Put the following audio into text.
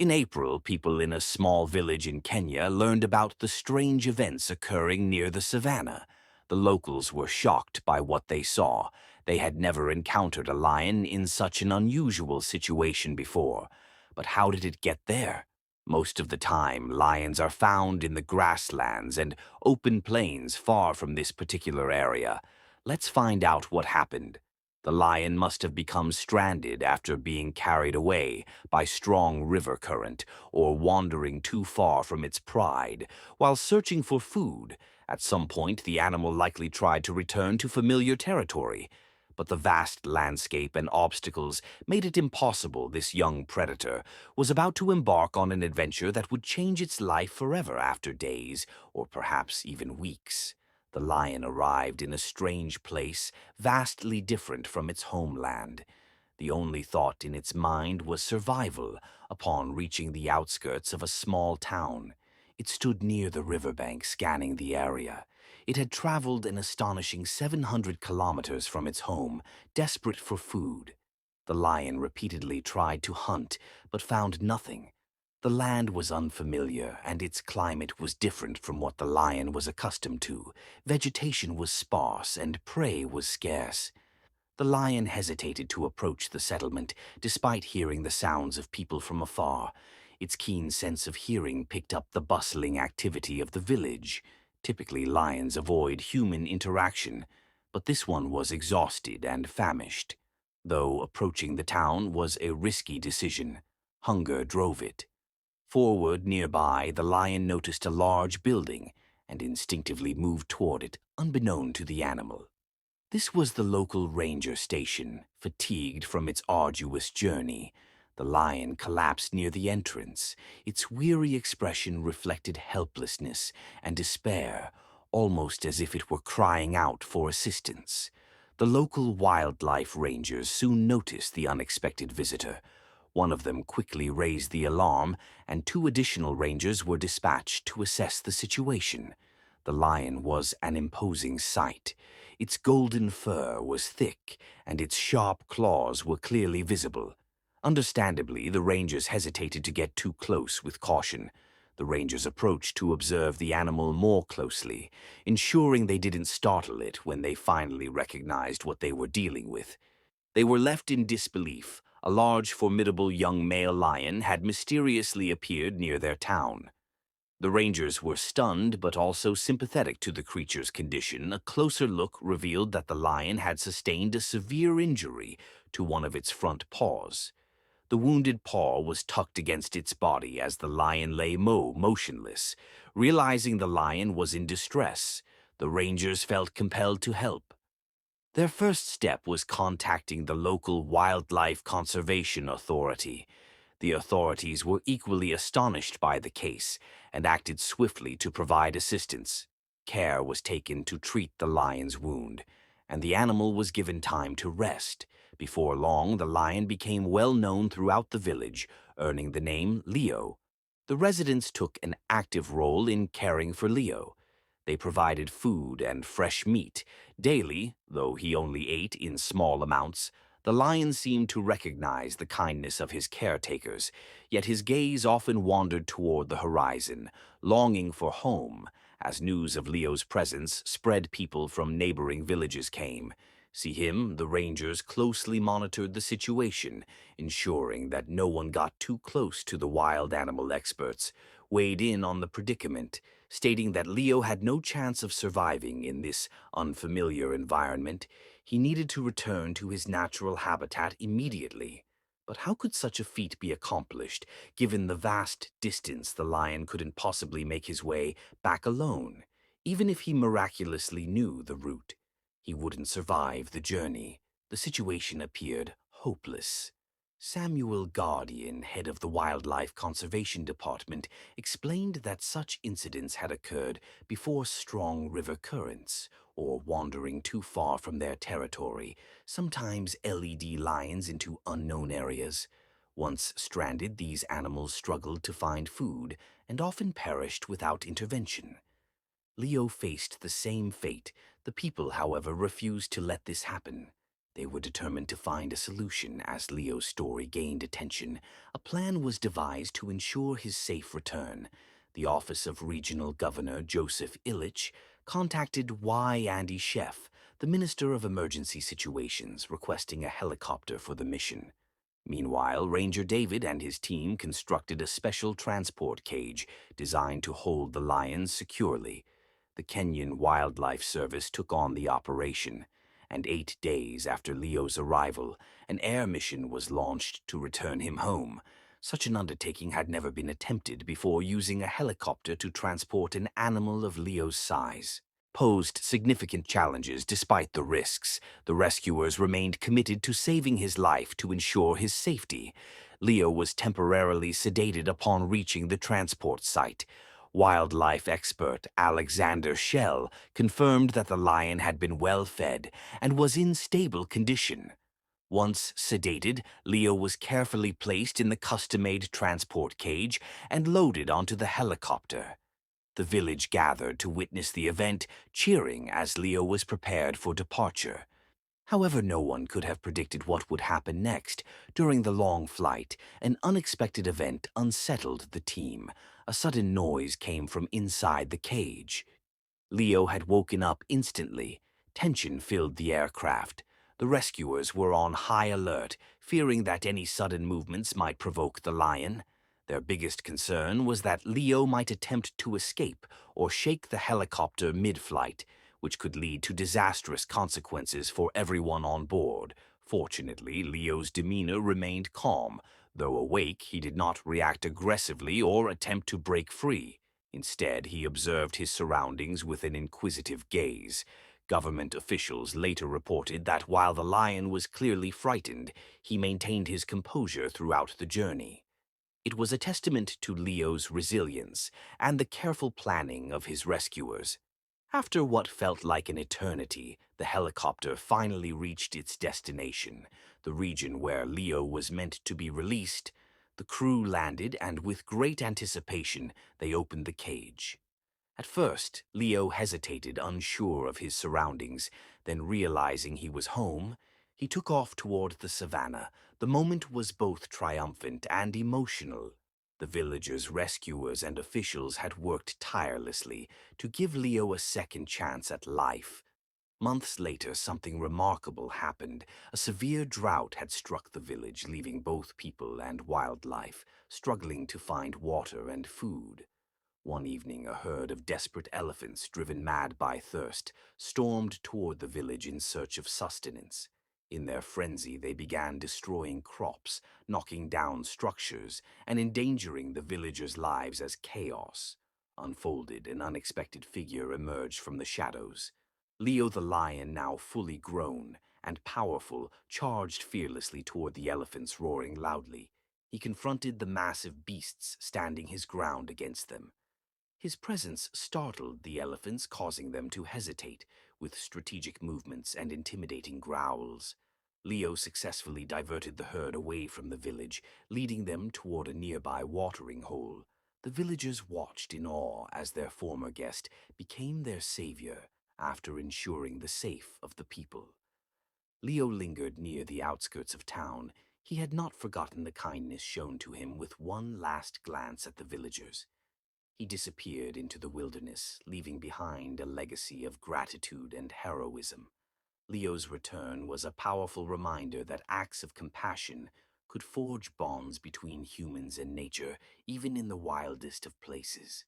In April, people in a small village in Kenya learned about the strange events occurring near the savannah. The locals were shocked by what they saw. They had never encountered a lion in such an unusual situation before. But how did it get there? Most of the time, lions are found in the grasslands and open plains far from this particular area. Let's find out what happened. The lion must have become stranded after being carried away by strong river current or wandering too far from its pride. While searching for food, at some point the animal likely tried to return to familiar territory. But the vast landscape and obstacles made it impossible. This young predator was about to embark on an adventure that would change its life forever after days, or perhaps even weeks. The lion arrived in a strange place, vastly different from its homeland. The only thought in its mind was survival. Upon reaching the outskirts of a small town, it stood near the riverbank, scanning the area. It had traveled an astonishing 700 kilometers from its home, desperate for food. The lion repeatedly tried to hunt, but found nothing. The land was unfamiliar, and its climate was different from what the lion was accustomed to. Vegetation was sparse, and prey was scarce. The lion hesitated to approach the settlement, despite hearing the sounds of people from afar. Its keen sense of hearing picked up the bustling activity of the village. Typically, lions avoid human interaction, but this one was exhausted and famished. Though approaching the town was a risky decision, hunger drove it. Forward nearby, the lion noticed a large building and instinctively moved toward it, unbeknown to the animal. This was the local ranger station. Fatigued from its arduous journey, the lion collapsed near the entrance. Its weary expression reflected helplessness and despair, almost as if it were crying out for assistance. The local wildlife rangers soon noticed the unexpected visitor. One of them quickly raised the alarm, and two additional rangers were dispatched to assess the situation. The lion was an imposing sight. Its golden fur was thick, and its sharp claws were clearly visible. Understandably, the rangers hesitated to get too close with caution. The rangers approached to observe the animal more closely, ensuring they didn't startle it when they finally recognized what they were dealing with. They were left in disbelief. A large, formidable young male lion had mysteriously appeared near their town. The rangers were stunned but also sympathetic to the creature's condition. A closer look revealed that the lion had sustained a severe injury to one of its front paws. The wounded paw was tucked against its body as the lion lay motionless. Realizing the lion was in distress, the rangers felt compelled to help. Their first step was contacting the local Wildlife Conservation Authority. The authorities were equally astonished by the case and acted swiftly to provide assistance. Care was taken to treat the lion's wound, and the animal was given time to rest. Before long, the lion became well known throughout the village, earning the name Leo. The residents took an active role in caring for Leo. They provided food and fresh meat daily, though he only ate in small amounts. The lion seemed to recognize the kindness of his caretakers, yet his gaze often wandered toward the horizon, longing for home. As news of Leo's presence spread, people from neighboring villages came. See him, the rangers closely monitored the situation, ensuring that no one got too close to the wild animal experts, weighed in on the predicament, stating that Leo had no chance of surviving in this unfamiliar environment. He needed to return to his natural habitat immediately. But how could such a feat be accomplished, given the vast distance? The lion couldn't possibly make his way back alone. Even if he miraculously knew the route, he wouldn't survive the journey. The situation appeared hopeless. Samuel Guardian, head of the Wildlife Conservation Department, explained that such incidents had occurred before strong river currents or wandering too far from their territory, sometimes LED lions into unknown areas. Once stranded, these animals struggled to find food and often perished without intervention. Leo faced the same fate. The people, however, refused to let this happen. They were determined to find a solution as Leo's story gained attention. A plan was devised to ensure his safe return. The office of Regional Governor Joseph Illich contacted Y. Andy Sheff, the Minister of Emergency Situations, requesting a helicopter for the mission. Meanwhile, Ranger David and his team constructed a special transport cage designed to hold the lions securely. The Kenyan Wildlife Service took on the operation, and 8 days after Leo's arrival, an air mission was launched to return him home. Such an undertaking had never been attempted before using a helicopter to transport an animal of Leo's size. Posed significant challenges despite the risks. The rescuers remained committed to saving his life to ensure his safety. Leo was temporarily sedated upon reaching the transport site. Wildlife expert Alexander Schell confirmed that the lion had been well fed and was in stable condition. Once sedated, Leo was carefully placed in the custom-made transport cage and loaded onto the helicopter. The village gathered to witness the event, cheering as Leo was prepared for departure. However, no one could have predicted what would happen next. During the long flight, an unexpected event unsettled the team. A sudden noise came from inside the cage. Leo had woken up instantly. Tension filled the aircraft. The rescuers were on high alert, fearing that any sudden movements might provoke the lion. Their biggest concern was that Leo might attempt to escape or shake the helicopter mid-flight, which could lead to disastrous consequences for everyone on board. Fortunately, Leo's demeanor remained calm. Though awake, he did not react aggressively or attempt to break free. Instead, he observed his surroundings with an inquisitive gaze. Government officials later reported that while the lion was clearly frightened, he maintained his composure throughout the journey. It was a testament to Leo's resilience and the careful planning of his rescuers. After what felt like an eternity, the helicopter finally reached its destination, the region where Leo was meant to be released. The crew landed, and with great anticipation, they opened the cage. At first, Leo hesitated, unsure of his surroundings. Then, realizing he was home, he took off toward the savannah. The moment was both triumphant and emotional. The villagers, rescuers, and officials had worked tirelessly to give Leo a second chance at life. Months later, something remarkable happened. A severe drought had struck the village, leaving both people and wildlife struggling to find water and food. One evening, a herd of desperate elephants, driven mad by thirst, stormed toward the village in search of sustenance. In their frenzy, they began destroying crops, knocking down structures, and endangering the villagers' lives as chaos unfolded. An unexpected figure emerged from the shadows. Leo the lion, now fully grown and powerful, charged fearlessly toward the elephants, roaring loudly. He confronted the massive beasts, standing his ground against them. His presence startled the elephants, causing them to hesitate, with strategic movements and intimidating growls. Leo successfully diverted the herd away from the village, leading them toward a nearby watering hole. The villagers watched in awe as their former guest became their savior after ensuring the safe of the people. Leo lingered near the outskirts of town. He had not forgotten the kindness shown to him. With one last glance at the villagers, he disappeared into the wilderness, leaving behind a legacy of gratitude and heroism. Leo's return was a powerful reminder that acts of compassion could forge bonds between humans and nature, even in the wildest of places.